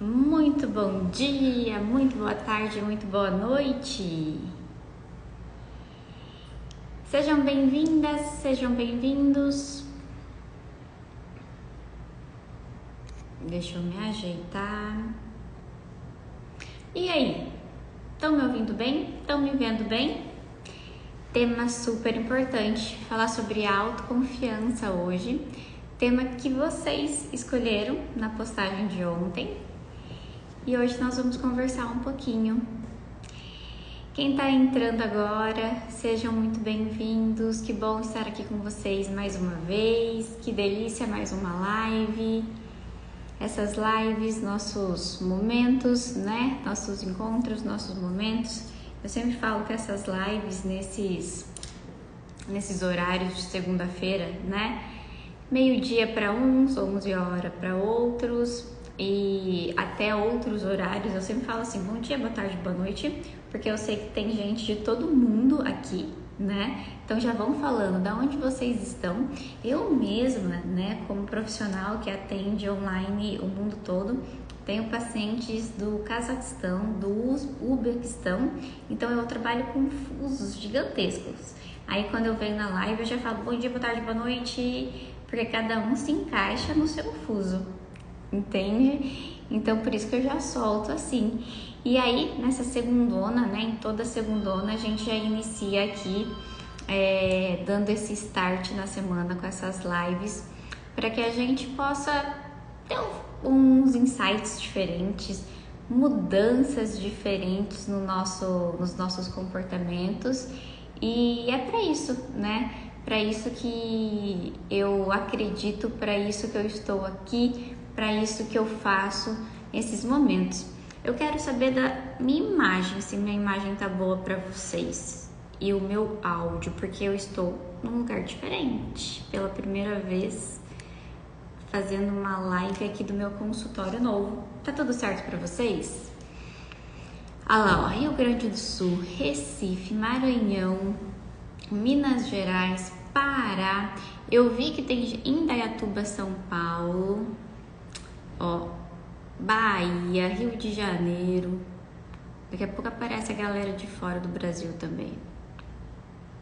Muito bom dia, muito boa tarde, muito boa noite. Sejam bem-vindas, sejam bem-vindos. Deixa eu me ajeitar. E aí? Estão me ouvindo bem? Estão me vendo bem? Tema super importante, falar sobre autoconfiança hoje. Tema que vocês escolheram na postagem de ontem. E hoje nós vamos conversar um pouquinho. Quem está entrando agora, sejam muito bem-vindos. Que bom estar aqui com vocês mais uma vez. Que delícia, mais uma live. Essas lives, nossos momentos, né? Nossos encontros, nossos momentos. Eu sempre falo que essas lives nesses horários de segunda-feira, né? Meio-dia para uns, 11 horas para outros. E até outros horários, eu sempre falo assim, bom dia, boa tarde, boa noite, porque eu sei que tem gente de todo mundo aqui, né? Então já vão falando de onde vocês estão. Eu mesma, né, como profissional que atende online o mundo todo, tenho pacientes do Cazaquistão, do Uzbequistão, então eu trabalho com fusos gigantescos. Aí quando eu venho na live eu já falo bom dia, boa tarde, boa noite, porque cada um se encaixa no seu fuso. Entende? Então, por isso que eu já solto assim. E aí, nessa segundona, né? Em toda segundona, a gente já inicia aqui, dando esse start na semana com essas lives, para que a gente possa ter uns insights diferentes, mudanças diferentes nos nossos comportamentos. E é para isso, né? Para isso que eu acredito, para isso que eu estou aqui, para isso que eu faço nesses momentos. Eu quero saber da minha imagem, se minha imagem tá boa para vocês e o meu áudio, porque eu estou num lugar diferente, pela primeira vez fazendo uma live aqui do meu consultório novo. Tá tudo certo para vocês? Ah lá, ó, Rio Grande do Sul, Recife, Maranhão, Minas Gerais, Pará. Eu vi que tem Indaiatuba, São Paulo. Ó, Bahia, Rio de Janeiro. Daqui a pouco aparece a galera de fora do Brasil também.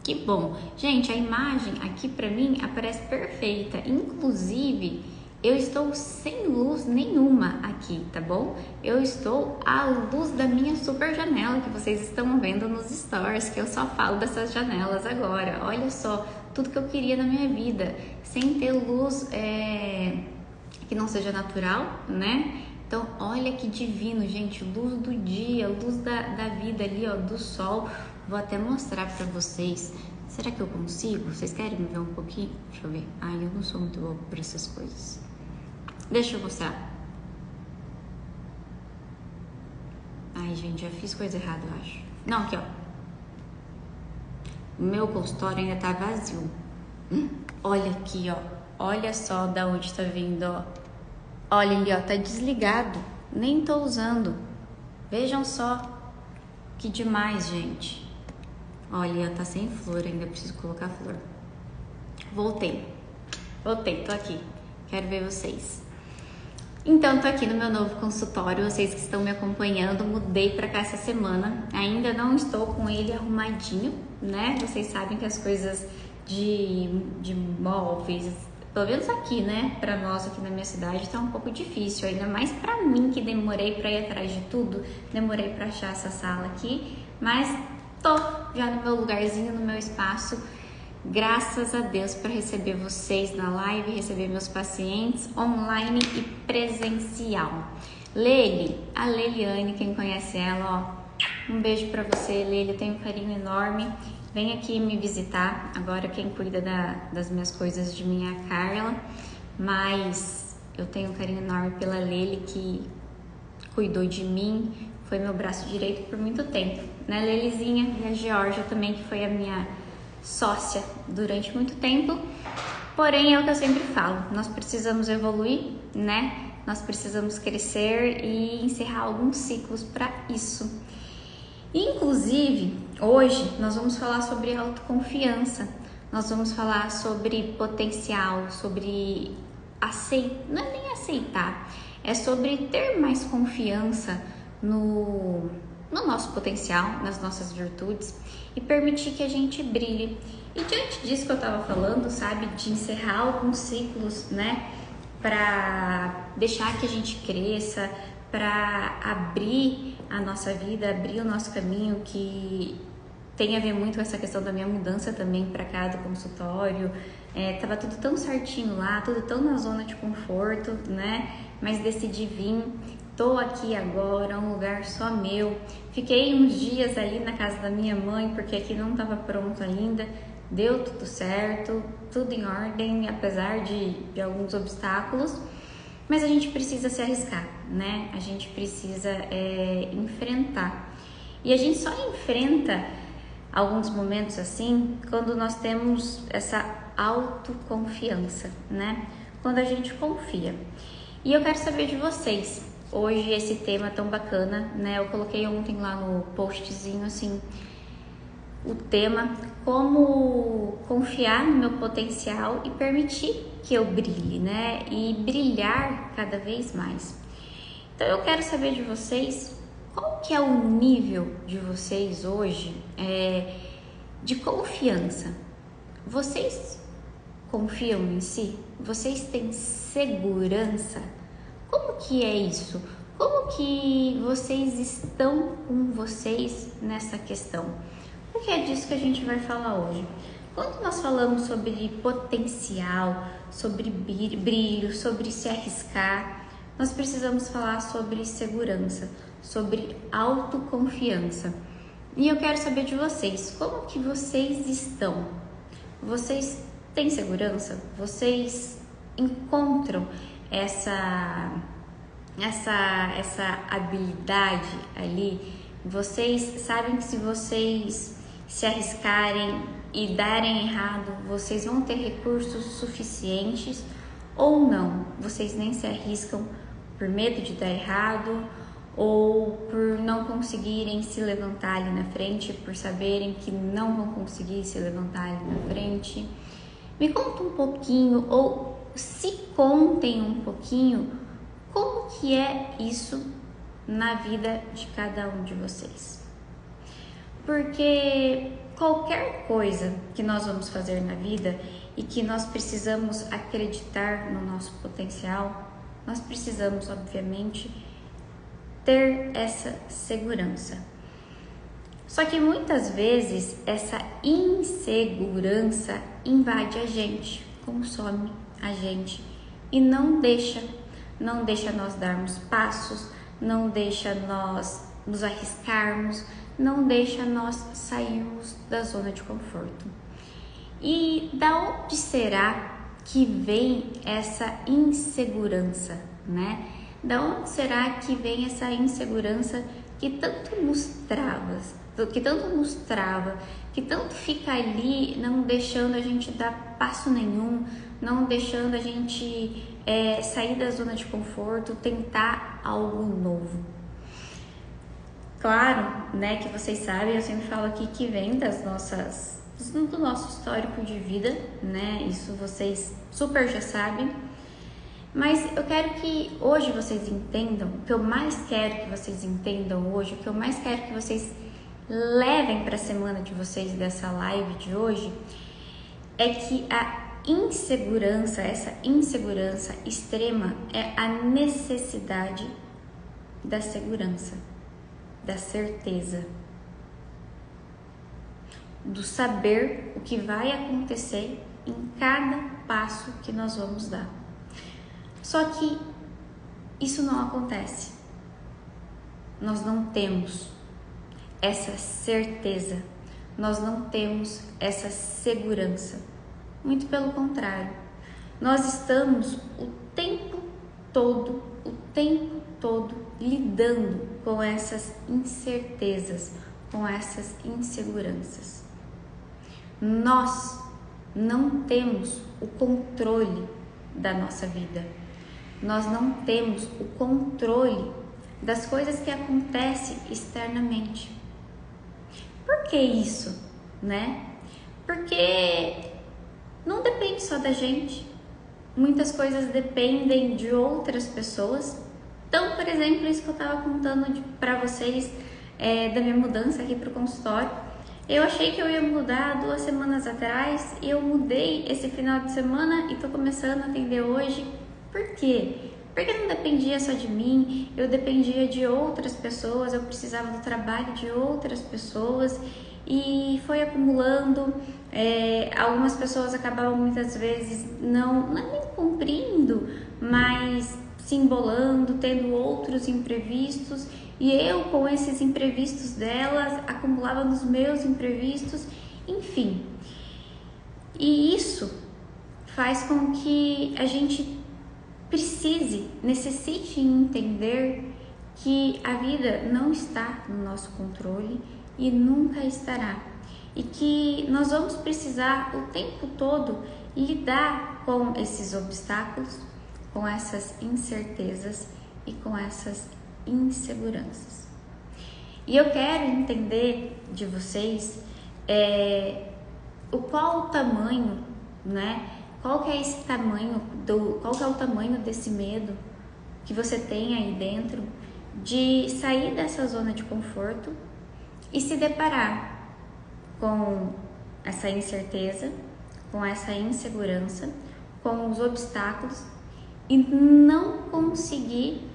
Que bom. Gente, a imagem aqui pra mim aparece perfeita. Inclusive, eu estou sem luz nenhuma aqui, tá bom? Eu estou à luz da minha super janela que vocês estão vendo nos stories, que eu só falo dessas janelas agora. Olha só, tudo que eu queria na minha vida, sem ter luz que não seja natural, né? Então, olha que divino, gente, luz do dia, luz da vida ali, ó, do sol. Vou até mostrar pra vocês. Será que eu consigo? Vocês querem me ver um pouquinho? Deixa eu ver. Ai, eu não sou muito boa por essas coisas. Deixa eu mostrar. Ai, gente, já fiz coisa errada, eu acho. Não, aqui, ó. O meu consultório ainda tá vazio. Olha aqui, ó. Olha só da onde tá vindo, ó. Olha ali, ó, tá desligado. Nem tô usando. Vejam só. Que demais, gente. Olha, tá sem flor ainda, preciso colocar flor. Voltei, tô aqui. Quero ver vocês. Então, tô aqui no meu novo consultório, vocês que estão me acompanhando, mudei pra cá essa semana. Ainda não estou com ele arrumadinho, né? Vocês sabem que as coisas de móveis, pelo menos aqui, né, pra nós aqui na minha cidade, tá um pouco difícil, ainda mais pra mim que demorei pra ir atrás de tudo, demorei pra achar essa sala aqui, mas tô já no meu lugarzinho, no meu espaço, graças a Deus, para receber vocês na live, receber meus pacientes online e presencial. Leli, a Leliane, quem conhece ela, ó, um beijo pra você, Leli, eu tenho um carinho enorme. Vem aqui me visitar, agora quem cuida das minhas coisas de mim é a Carla, mas eu tenho um carinho enorme pela Leli, que cuidou de mim, foi meu braço direito por muito tempo, né, Lelizinha? E a Georgia também, que foi a minha sócia durante muito tempo. Porém, é o que eu sempre falo, nós precisamos evoluir, né? Nós precisamos crescer e encerrar alguns ciclos para isso. Inclusive, hoje nós vamos falar sobre autoconfiança, nós vamos falar sobre potencial, sobre não é nem aceitar, é sobre ter mais confiança no nosso potencial, nas nossas virtudes e permitir que a gente brilhe. E diante disso que eu estava falando, sabe, de encerrar alguns ciclos, né, para deixar que a gente cresça, para abrir a nossa vida, abrir o nosso caminho, que tem a ver muito com essa questão da minha mudança também para cá do consultório. Tava tudo tão certinho lá, tudo tão na zona de conforto, né? Mas decidi vir, tô aqui agora, um lugar só meu. Fiquei uns dias ali na casa da minha mãe, porque aqui não estava pronto ainda. Deu tudo certo, tudo em ordem, apesar de alguns obstáculos. Mas a gente precisa se arriscar, né? A gente precisa enfrentar. E a gente só enfrenta alguns momentos assim quando nós temos essa autoconfiança, né? Quando a gente confia. E eu quero saber de vocês. Hoje esse tema tão bacana, né? Eu coloquei ontem lá no postzinho assim o tema como confiar no meu potencial e permitir que eu brilhe, né? E brilhar cada vez mais. Então eu quero saber de vocês qual que é o nível de vocês hoje de confiança. Vocês confiam em si? Vocês têm segurança? Como que é isso? Como que vocês estão com vocês nessa questão? Porque é disso que a gente vai falar hoje. Quando nós falamos sobre potencial, sobre brilho, sobre se arriscar, nós precisamos falar sobre segurança, sobre autoconfiança. E eu quero saber de vocês, como que vocês estão? Vocês têm segurança? Vocês encontram essa habilidade ali? Vocês sabem que se vocês se arriscarem e darem errado, vocês vão ter recursos suficientes ou não? Vocês nem se arriscam por medo de dar errado ou por não conseguirem se levantar ali na frente, por saberem que não vão conseguir se levantar ali na frente. Me conta um pouquinho, ou se contem um pouquinho, como que é isso na vida de cada um de vocês. Porque qualquer coisa que nós vamos fazer na vida e que nós precisamos acreditar no nosso potencial, nós precisamos, obviamente, ter essa segurança. Só que muitas vezes essa insegurança invade a gente, consome a gente e não deixa nós darmos passos, não deixa nós nos arriscarmos, não deixa nós sairmos da zona de conforto. E da onde será que vem essa insegurança, né? Da onde será que vem essa insegurança que tanto nos trava, que tanto fica ali não deixando a gente dar passo nenhum, não deixando a gente sair da zona de conforto, tentar algo novo? Claro, né, que vocês sabem, eu sempre falo aqui que vem do nosso histórico de vida, né? Isso vocês super já sabem. Mas eu quero que hoje vocês entendam, o que eu mais quero que vocês entendam hoje, o que eu mais quero que vocês levem para a semana de vocês dessa live de hoje, é que a insegurança, essa insegurança extrema é a necessidade da segurança, da certeza, do saber o que vai acontecer em cada passo que nós vamos dar. Só que isso não acontece. Nós não temos essa certeza, nós não temos essa segurança. Muito pelo contrário, nós estamos o tempo todo lidando com essas incertezas, com essas inseguranças. Nós não temos o controle da nossa vida. Nós não temos o controle das coisas que acontecem externamente. Por que isso, né? Porque não depende só da gente. Muitas coisas dependem de outras pessoas Então, por exemplo, isso que eu estava contando para vocês da minha mudança aqui para o consultório. Eu achei que eu ia mudar 2 semanas atrás e eu mudei esse final de semana e estou começando a atender hoje. Por quê? Porque não dependia só de mim, eu dependia de outras pessoas, eu precisava do trabalho de outras pessoas e foi acumulando. Algumas pessoas acabavam muitas vezes não é nem cumprindo, mas se embolando, tendo outros imprevistos, e eu com esses imprevistos delas acumulava nos meus imprevistos, enfim. E isso faz com que a gente necessite entender que a vida não está no nosso controle e nunca estará. E que nós vamos precisar o tempo todo lidar com esses obstáculos, com essas incertezas e com essas inseguranças. E eu quero entender de vocês qual o tamanho, né? Qual que é esse tamanho, qual que é o tamanho desse medo que você tem aí dentro de sair dessa zona de conforto e se deparar com essa incerteza, com essa insegurança, com os obstáculos e não conseguir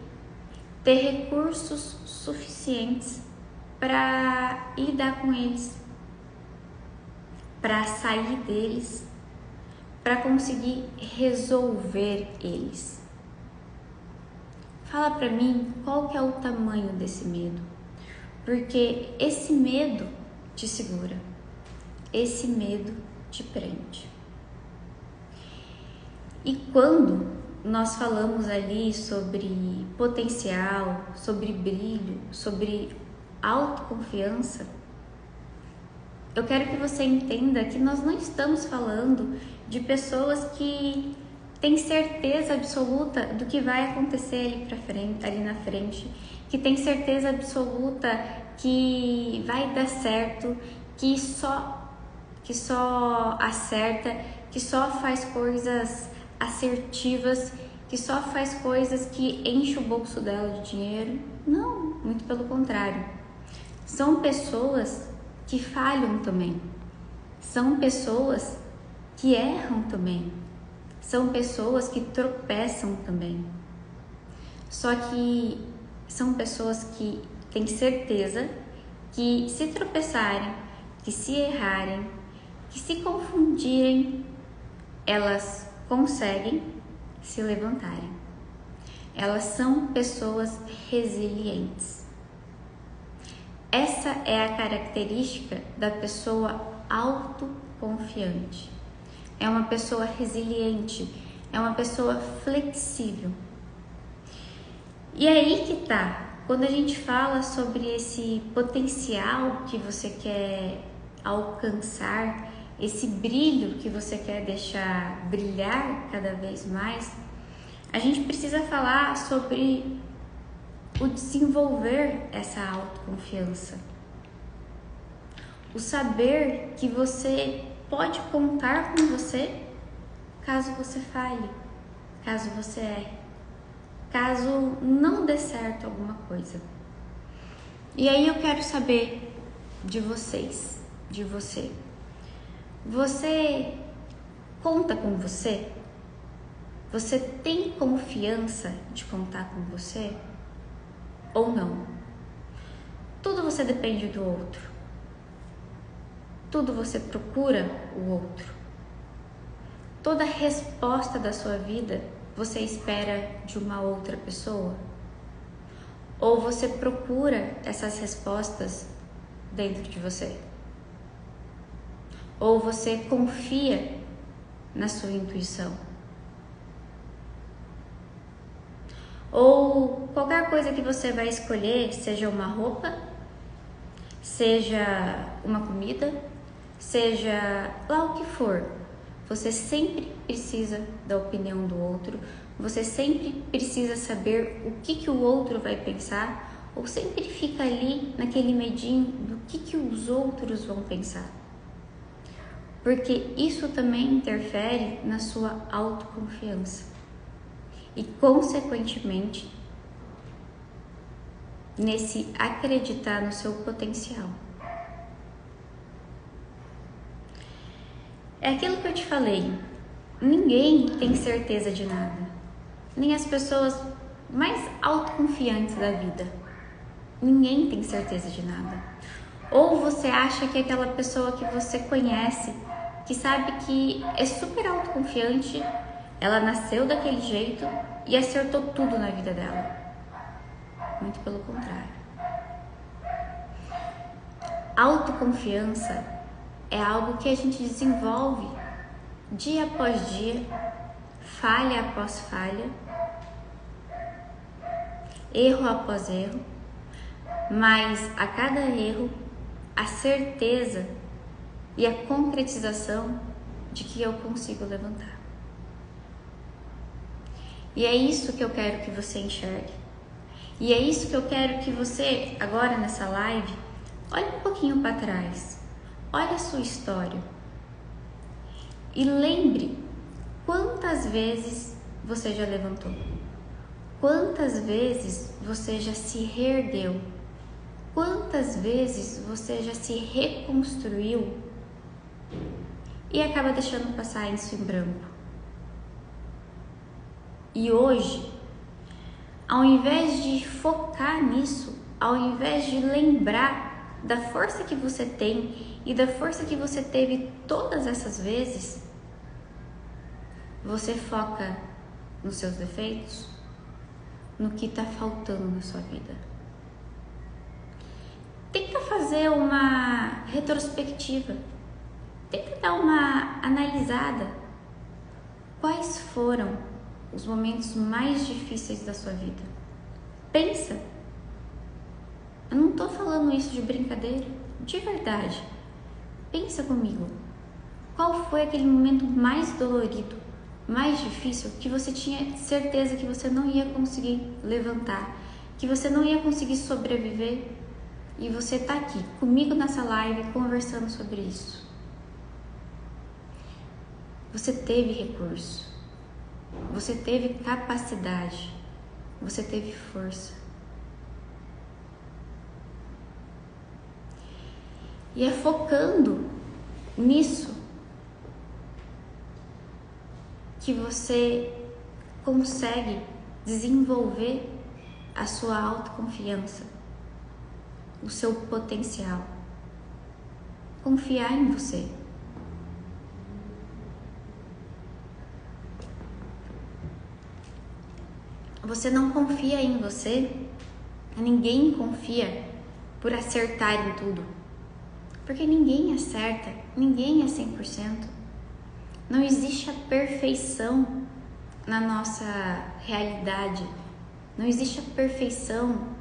ter recursos suficientes para lidar com eles, para sair deles, para conseguir resolver eles. Fala para mim qual que é o tamanho desse medo, porque esse medo te segura, esse medo te prende. E quando nós falamos ali sobre potencial, sobre brilho, sobre autoconfiança, eu quero que você entenda que nós não estamos falando de pessoas que têm certeza absoluta do que vai acontecer ali na frente, que tem certeza absoluta que vai dar certo, que só acerta, que só faz coisas assertivas, que só faz coisas que enchem o bolso dela de dinheiro. Não, muito pelo contrário. São pessoas que falham também. São pessoas que erram também. São pessoas que tropeçam também. Só que são pessoas que têm certeza que se tropeçarem, que se errarem, que se confundirem, elas conseguem se levantarem. Elas são pessoas resilientes. Essa é a característica da pessoa autoconfiante. É uma pessoa resiliente, é uma pessoa flexível. E aí que tá, quando a gente fala sobre esse potencial que você quer alcançar, esse brilho que você quer deixar brilhar cada vez mais, a gente precisa falar sobre o desenvolver essa autoconfiança. O saber que você pode contar com você caso você falhe, caso você erre, caso não dê certo alguma coisa. E aí eu quero saber de vocês, de você. Você conta com você? Você tem confiança de contar com você? Ou não? Tudo você depende do outro. Tudo você procura o outro. Toda resposta da sua vida você espera de uma outra pessoa? Ou você procura essas respostas dentro de você? Ou você confia na sua intuição? Ou qualquer coisa que você vai escolher, seja uma roupa, seja uma comida, seja lá o que for, você sempre precisa da opinião do outro, você sempre precisa saber o que o outro vai pensar, ou sempre fica ali naquele medinho do que os outros vão pensar. Porque isso também interfere na sua autoconfiança. E, consequentemente, nesse acreditar no seu potencial. É aquilo que eu te falei, ninguém tem certeza de nada, nem as pessoas mais autoconfiantes da vida. Ninguém tem certeza de nada. Ou você acha que aquela pessoa que você conhece, que sabe que é super autoconfiante, ela nasceu daquele jeito e acertou tudo na vida dela. Muito pelo contrário. Autoconfiança é algo que a gente desenvolve dia após dia, falha após falha, erro após erro, mas a cada erro, a certeza e a concretização de que eu consigo levantar. E é isso que eu quero que você enxergue. E é isso que eu quero que você, agora nessa live, olhe um pouquinho para trás. Olhe a sua história. E lembre quantas vezes você já levantou. Quantas vezes você já se reergueu. Quantas vezes você já se reconstruiu e acaba deixando passar isso em branco. E hoje, ao invés de focar nisso, ao invés de lembrar da força que você tem e da força que você teve todas essas vezes, você foca nos seus defeitos, no que está faltando na sua vida. Tenta fazer uma retrospectiva, tenta dar uma analisada. Quais foram os momentos mais difíceis da sua vida? Pensa. Eu não tô falando isso de brincadeira, de verdade. Pensa comigo. Qual foi aquele momento mais dolorido, mais difícil, que você tinha certeza que você não ia conseguir levantar, que você não ia conseguir sobreviver? E você tá aqui comigo nessa live conversando sobre isso. Você teve recurso, você teve capacidade, você teve força. E é focando nisso que você consegue desenvolver a sua autoconfiança, o seu potencial. Confiar em você. Você não confia em você, ninguém confia por acertar em tudo. Porque ninguém acerta, ninguém é 100%. Não existe a perfeição na nossa realidade. Não existe a perfeição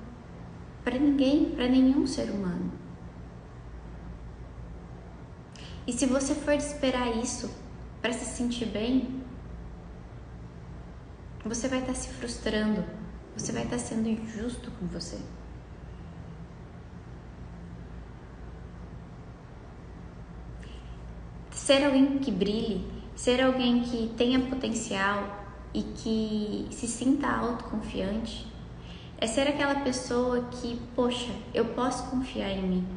para ninguém, para nenhum ser humano. E se você for esperar isso para se sentir bem, você vai estar se frustrando, você vai estar sendo injusto com você. Ser alguém que brilhe, ser alguém que tenha potencial e que se sinta autoconfiante, é ser aquela pessoa que, poxa, eu posso confiar em mim.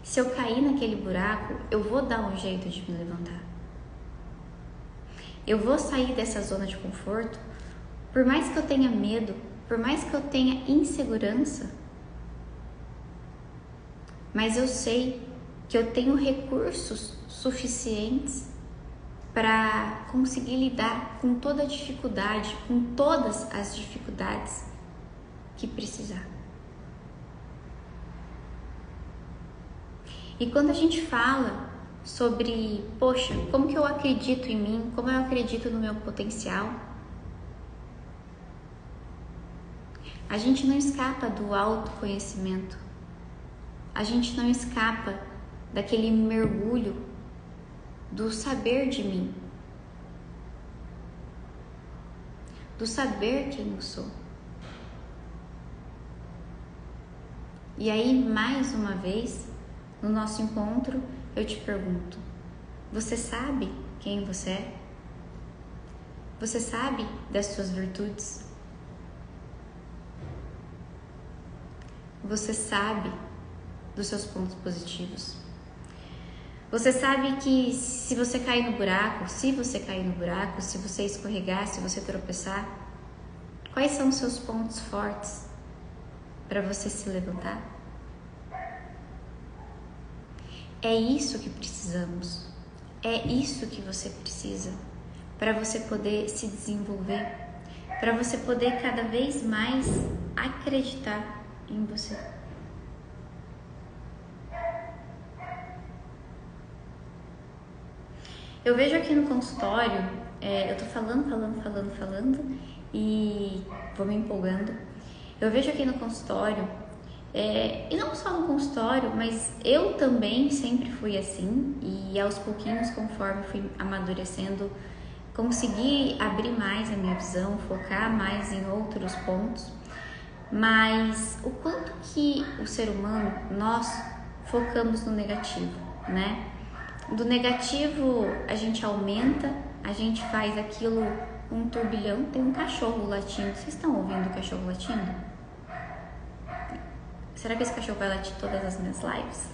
Se eu cair naquele buraco, eu vou dar um jeito de me levantar. Eu vou sair dessa zona de conforto, por mais que eu tenha medo, por mais que eu tenha insegurança, mas eu sei que eu tenho recursos suficientes para conseguir lidar com toda a dificuldade, com todas as dificuldades que precisar. E quando a gente fala sobre, poxa, como que eu acredito em mim, como eu acredito no meu potencial, a gente não escapa do autoconhecimento, a gente não escapa daquele mergulho do saber de mim, do saber quem eu sou. E aí, mais uma vez, no nosso encontro, eu te pergunto: você sabe quem você é? Você sabe das suas virtudes? você sabe dos seus pontos positivos. Você sabe que se você cair no buraco, se você escorregar, se você tropeçar, quais são os seus pontos fortes para você se levantar? É isso que precisamos. É isso que você precisa para você poder se desenvolver, para você poder cada vez mais acreditar em você. Eu vejo aqui no consultório, eu tô falando e vou me empolgando. Eu vejo aqui no consultório, e não só no consultório, mas eu também sempre fui assim, e aos pouquinhos, conforme fui amadurecendo, consegui abrir mais a minha visão, focar mais em outros pontos. Mas o quanto que o ser humano, nós focamos no negativo, né? Do negativo a gente aumenta, a gente faz aquilo um turbilhão. Tem um cachorro latindo, vocês estão ouvindo o cachorro latindo? Será que esse cachorro vai latir todas as minhas lives?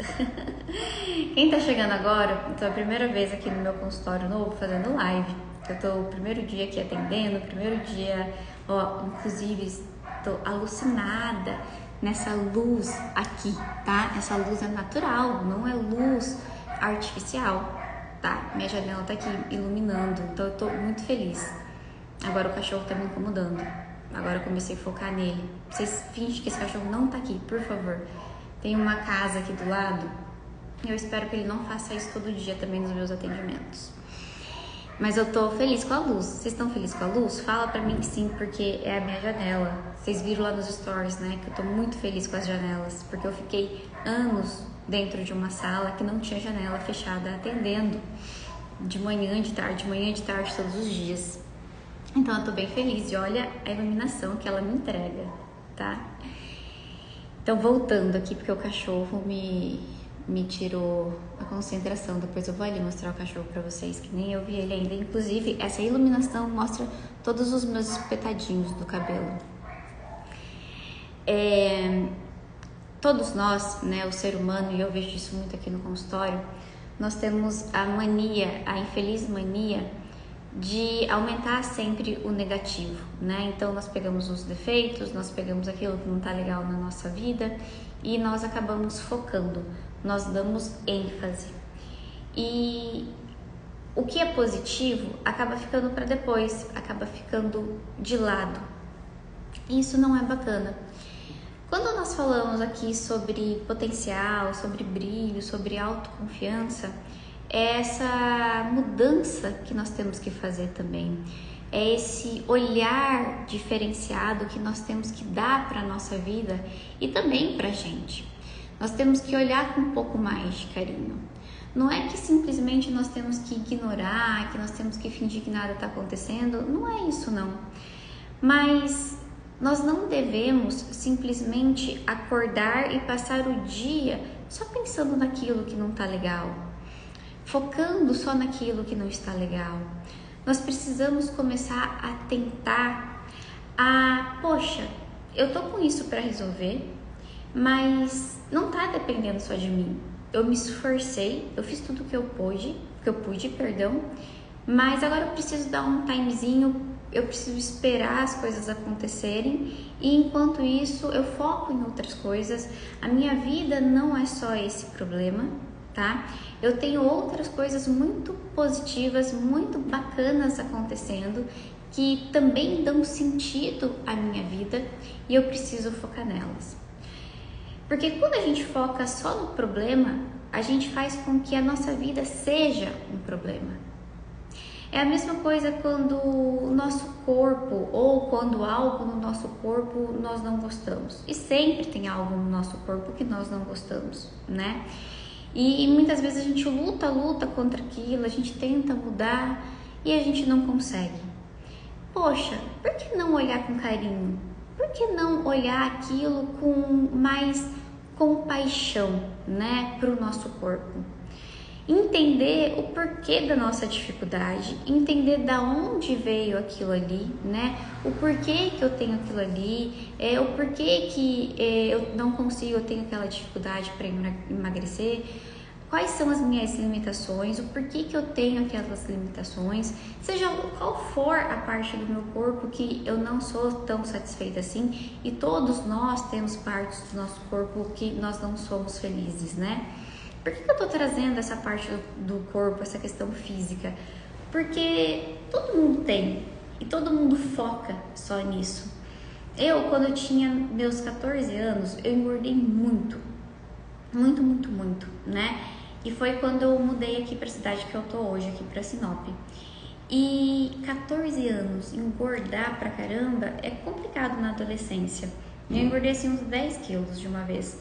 Quem tá chegando agora, então é a primeira vez aqui no meu consultório novo fazendo live. Eu tô o primeiro dia aqui atendendo, primeiro dia, inclusive tô alucinada nessa luz aqui, tá? Essa luz é natural, não é luz artificial, tá? Minha janela tá aqui iluminando, então eu tô muito feliz. Agora o cachorro tá me incomodando. Agora eu comecei a focar nele. Vocês fingem que esse cachorro não tá aqui, por favor. Tem uma casa aqui do lado. Eu espero que ele não faça isso todo dia também nos meus atendimentos. Mas eu tô feliz com a luz. Vocês estão felizes com a luz? Fala pra mim que sim, porque é a minha janela. Vocês viram lá nos stories, né? Que eu tô muito feliz com as janelas. Porque eu fiquei anos dentro de uma sala que não tinha janela fechada, atendendo de manhã, de tarde, todos os dias. Então eu tô bem feliz e olha a iluminação que ela me entrega, tá? Então voltando aqui, porque o cachorro me tirou a concentração. Depois eu vou ali mostrar o cachorro pra vocês, que nem eu vi ele ainda. Inclusive, essa iluminação mostra todos os meus espetadinhos do cabelo. Todos nós, né, o ser humano, e eu vejo isso muito aqui no consultório, nós temos a mania, a infeliz mania de aumentar sempre o negativo, né? Então nós pegamos os defeitos, nós pegamos aquilo que não tá legal na nossa vida e nós acabamos focando, nós damos ênfase. E o que é positivo acaba ficando para depois, acaba ficando de lado. E isso não é bacana. Quando nós falamos aqui sobre potencial, sobre brilho, sobre autoconfiança, é essa mudança que nós temos que fazer também. É esse olhar diferenciado que nós temos que dar para a nossa vida e também para a gente. Nós temos que olhar com um pouco mais de carinho. Não é que simplesmente nós temos que ignorar, que nós temos que fingir que nada está acontecendo. Não é isso, não. Mas nós não devemos simplesmente acordar e passar o dia só pensando naquilo que não está legal, focando só naquilo que não está legal. Nós precisamos começar a tentar poxa, eu tô com isso para resolver, mas não tá dependendo só de mim. Eu me esforcei, eu fiz tudo que eu pude, mas agora eu preciso dar um timezinho, eu preciso esperar as coisas acontecerem e enquanto isso eu foco em outras coisas. A minha vida não é só esse problema, tá? Eu tenho outras coisas muito positivas, muito bacanas acontecendo que também dão sentido à minha vida e eu preciso focar nelas. Porque quando a gente foca só no problema, a gente faz com que a nossa vida seja um problema. É a mesma coisa quando o nosso corpo ou quando algo no nosso corpo nós não gostamos. E sempre tem algo no nosso corpo que nós não gostamos, né? E muitas vezes a gente luta contra aquilo, a gente tenta mudar e a gente não consegue. Poxa, por que não olhar com carinho? Por que não olhar aquilo com mais compaixão, né, para o nosso corpo? entender o porquê da nossa dificuldade, entender da onde veio aquilo ali, né? O porquê que eu tenho aquilo ali, o porquê que eu não consigo, eu tenho aquela dificuldade para emagrecer, quais são as minhas limitações, o porquê que eu tenho aquelas limitações, seja qual for a parte do meu corpo que eu não sou tão satisfeita assim, e todos nós temos partes do nosso corpo que nós não somos felizes, né? Por que eu tô trazendo essa parte do corpo, essa questão física? Porque todo mundo tem e todo mundo foca só nisso. Eu, quando eu tinha meus 14 anos, eu engordei muito, né? E foi quando eu mudei aqui pra cidade que eu tô hoje, aqui pra Sinop. E 14 anos, engordar pra caramba é complicado na adolescência. Eu engordei assim uns 10 quilos de uma vez.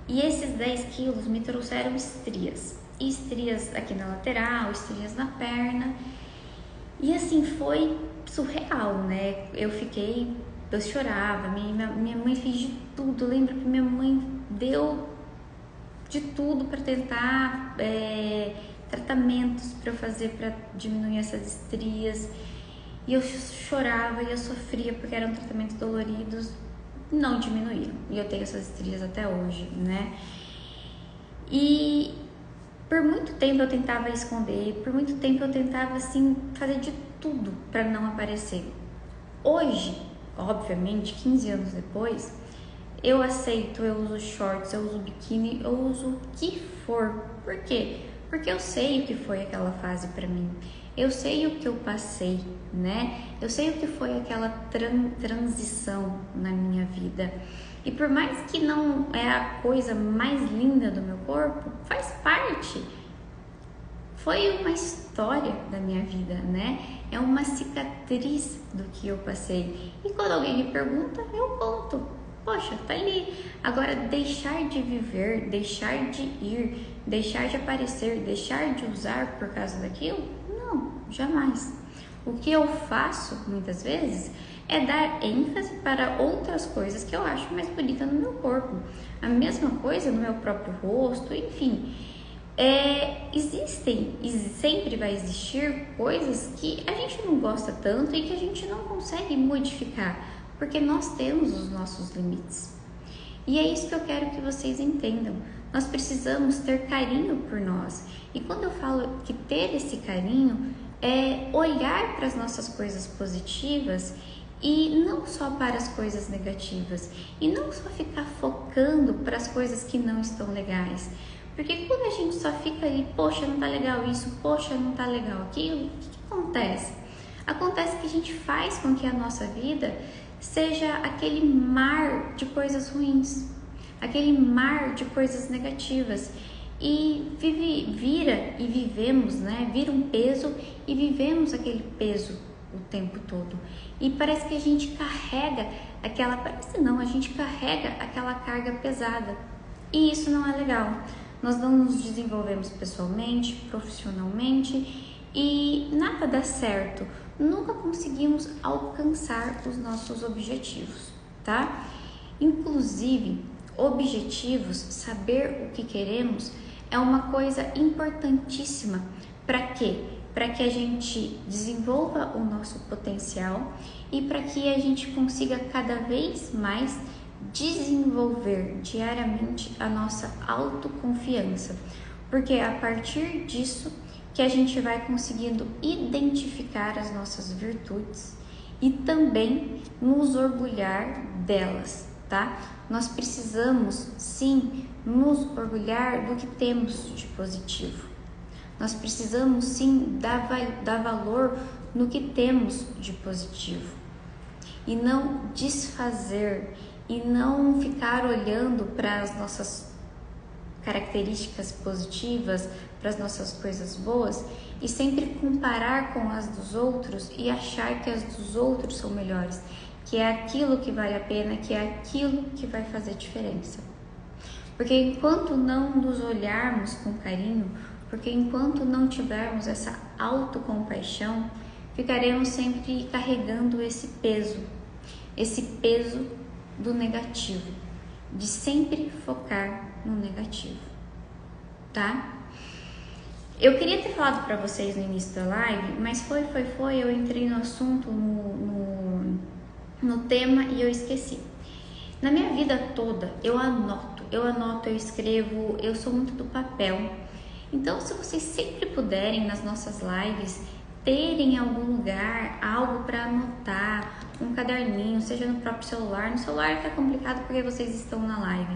E esses 10 quilos me trouxeram estrias. Estrias aqui na lateral, estrias na perna. E assim, foi surreal, né? Eu chorava, minha mãe fez de tudo. Eu lembro que minha mãe deu de tudo para tentar tratamentos para eu fazer para diminuir essas estrias. E eu chorava e eu sofria porque eram tratamentos doloridos. Não diminuíram, e eu tenho essas estrias até hoje, né? E por muito tempo eu tentava esconder, por muito tempo eu tentava, assim, fazer de tudo para não aparecer. Hoje, obviamente, 15 anos depois, eu aceito, eu uso shorts, eu uso biquíni, eu uso o que for. Por quê? Porque eu sei o que foi aquela fase para mim. Eu sei o que eu passei, né? Eu sei o que foi aquela transição na minha vida. E por mais que não é a coisa mais linda do meu corpo, faz parte. Foi uma história da minha vida, né? É uma cicatriz do que eu passei. E quando alguém me pergunta, eu conto. Poxa, tá ali. Agora, deixar de viver, deixar de ir, deixar de aparecer, deixar de usar por causa daquilo? Não, jamais. O que eu faço, muitas vezes, é dar ênfase para outras coisas que eu acho mais bonita no meu corpo. A mesma coisa no meu próprio rosto, enfim. Existem e sempre vai existir coisas que a gente não gosta tanto e que a gente não consegue modificar, porque nós temos os nossos limites. E é isso que eu quero que vocês entendam. Nós precisamos ter carinho por nós. E quando eu falo que ter esse carinho é olhar para as nossas coisas positivas e não só para as coisas negativas. E não só ficar focando para as coisas que não estão legais. Porque quando a gente só fica ali, poxa, não tá legal isso, poxa, não tá legal aquilo, o que acontece? Acontece que a gente faz com que a nossa vida seja aquele mar de coisas ruins, aquele mar de coisas negativas. E vivemos, né? Vira um peso e vivemos aquele peso o tempo todo. E parece que a gente carrega a gente carrega aquela carga pesada. E isso não é legal. Nós não nos desenvolvemos pessoalmente, profissionalmente e nada dá certo. Nunca conseguimos alcançar os nossos objetivos, tá? Inclusive, objetivos, saber o que queremos, é uma coisa importantíssima. Para quê? Para que a gente desenvolva o nosso potencial e para que a gente consiga cada vez mais desenvolver diariamente a nossa autoconfiança, porque é a partir disso que a gente vai conseguindo identificar as nossas virtudes e também nos orgulhar delas, tá? Nós precisamos sim nos orgulhar do que temos de positivo. Nós precisamos sim dar valor no que temos de positivo e não desfazer e não ficar olhando para as nossas características positivas, para as nossas coisas boas e sempre comparar com as dos outros e achar que as dos outros são melhores, que é aquilo que vale a pena, que é aquilo que vai fazer diferença. Porque enquanto não nos olharmos com carinho, porque enquanto não tivermos essa autocompaixão, ficaremos sempre carregando esse peso do negativo, de sempre focar no negativo, tá? Eu queria ter falado para vocês no início da live, mas eu entrei no assunto, no tema e eu esqueci. Na minha vida toda, eu anoto, eu escrevo, eu sou muito do papel. Então, se vocês sempre puderem, nas nossas lives, terem em algum lugar algo para anotar, um caderninho, seja no próprio celular. No celular que é complicado porque vocês estão na live,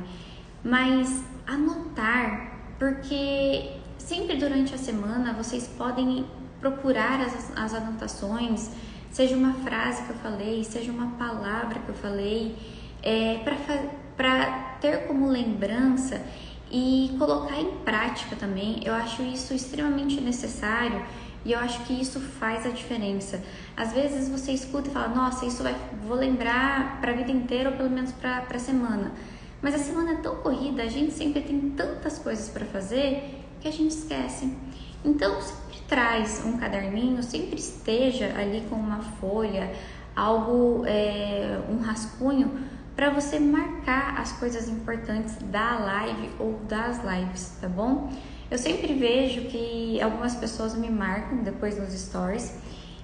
mas anotar, porque sempre durante a semana vocês podem procurar as anotações, seja uma frase que eu falei, seja uma palavra que eu falei, para ter como lembrança e colocar em prática também. Eu acho isso extremamente necessário e eu acho que isso faz a diferença. Às vezes você escuta e fala, nossa, vou lembrar para a vida inteira ou pelo menos para a semana. Mas a semana é tão corrida, a gente sempre tem tantas coisas para fazer que a gente esquece. Então sempre traz um caderninho, sempre esteja ali com uma folha, algo, um rascunho, para você marcar as coisas importantes da live ou das lives, tá bom? Eu sempre vejo que algumas pessoas me marcam depois nos stories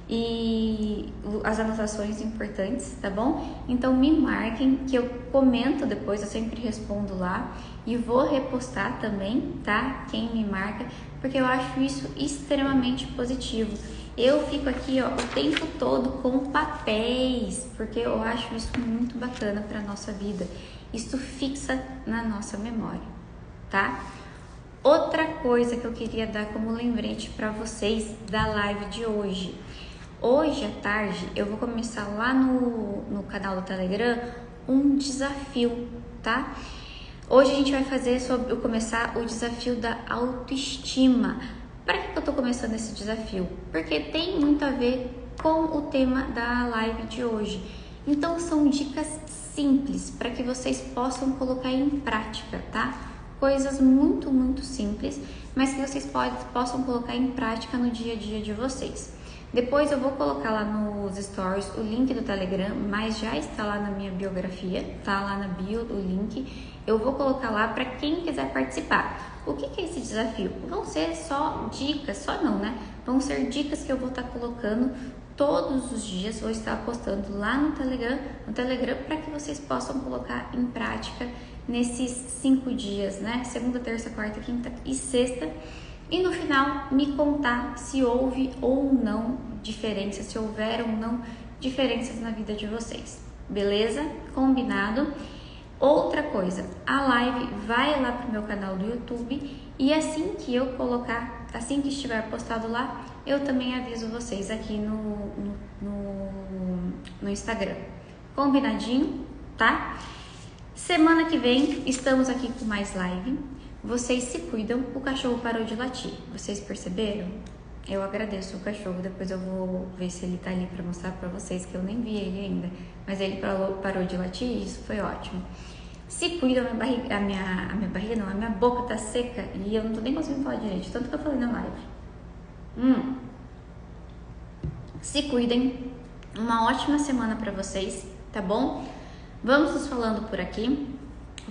e as anotações importantes, tá bom? Então me marquem que eu comento depois, eu sempre respondo lá e vou repostar também, tá? Quem me marca, porque eu acho isso extremamente positivo. Eu fico aqui, ó, o tempo todo com papéis, porque eu acho isso muito bacana para nossa vida. Isso fixa na nossa memória, tá? Outra coisa que eu queria dar como lembrete para vocês da live de hoje. Hoje à tarde eu vou começar lá no canal do Telegram um desafio, tá? Hoje a gente vai começar o desafio da autoestima. Para que eu tô começando esse desafio? Porque tem muito a ver com o tema da live de hoje. Então são dicas simples para que vocês possam colocar em prática, tá? Coisas muito, muito simples, mas que vocês possam colocar em prática no dia a dia de vocês. Depois eu vou colocar lá nos stories o link do Telegram, mas já está lá na minha biografia, tá lá na bio o link. Eu vou colocar lá para quem quiser participar. O que é esse desafio? Vão ser só dicas, só não, né? Vão ser dicas que eu vou estar colocando todos os dias, vou estar postando lá no Telegram para que vocês possam colocar em prática nesses 5 dias, né? Segunda, terça, quarta, quinta e sexta. E no final me contar se houve ou não diferença, se houver ou não diferenças na vida de vocês. Beleza? Combinado? Outra coisa, a live vai lá pro meu canal do YouTube e assim que eu colocar, assim que estiver postado lá, eu também aviso vocês aqui no Instagram. Combinadinho, tá? Semana que vem estamos aqui com mais live. Vocês se cuidam, o cachorro parou de latir. Vocês perceberam? Eu agradeço o cachorro, depois eu vou ver se ele tá ali pra mostrar pra vocês, que eu nem vi ele ainda. Mas ele parou de latir e isso foi ótimo. Se cuidam, a minha boca tá seca e eu não tô nem conseguindo falar direito, tanto que eu falei na live. Se cuidem, uma ótima semana pra vocês, tá bom? Vamos nos falando por aqui.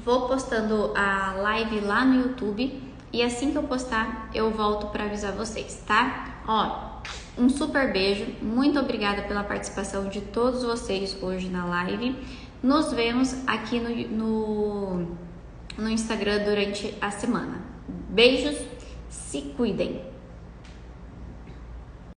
Vou postando a live lá no YouTube e assim que eu postar, eu volto para avisar vocês, tá? Ó, um super beijo, muito obrigada pela participação de todos vocês hoje na live. Nos vemos aqui no Instagram durante a semana. Beijos, se cuidem!